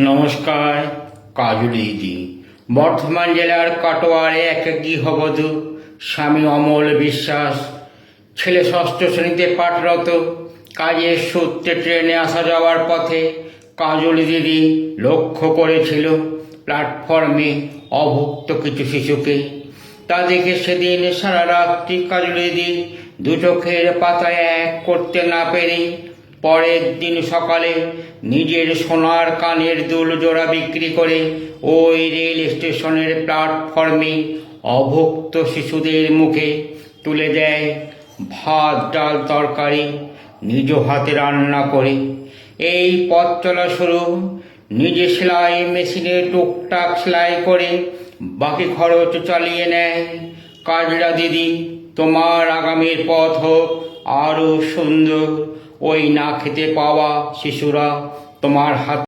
নমস্কার। কাজলি দিদি বর্ধমান জেলার কাটোয়ারে এক গৃহবধূ, স্বামী অমল বিশ্বাস, ছেলে ষষ্ঠ শ্রেণীতে পাঠরত। কাজের সূত্রে ট্রেনে আসা যাওয়ার পথে কাজলি দিদি লক্ষ্য করেছিল প্ল্যাটফর্মে অভুক্ত কিছু শিশুকে। তা দেখে সেদিন সারা রাত্রি কাজলি দিদি দু চোখের পাতায় এক করতে না পেরে পরের দিন সকালে নিজের সোনার কানের দুল জোড়া বিক্রি করে ওই রেল স্টেশনের প্ল্যাটফর্মে অভুক্ত শিশুদের মুখে তুলে দেয় ভাত ডাল তরকারি, নিজ হাতে রান্না করে। এই পথ চলা শুরু। নিজে সেলাই মেশিনে টুকটাক সেলাই করে বাকি খরচ চালিয়ে নেয়। কাজলা দিদি, তোমার আগামীর পথ হোক আরও সুন্দর। ওই না খেতে পাওয়া শিশুরা তোমার হাত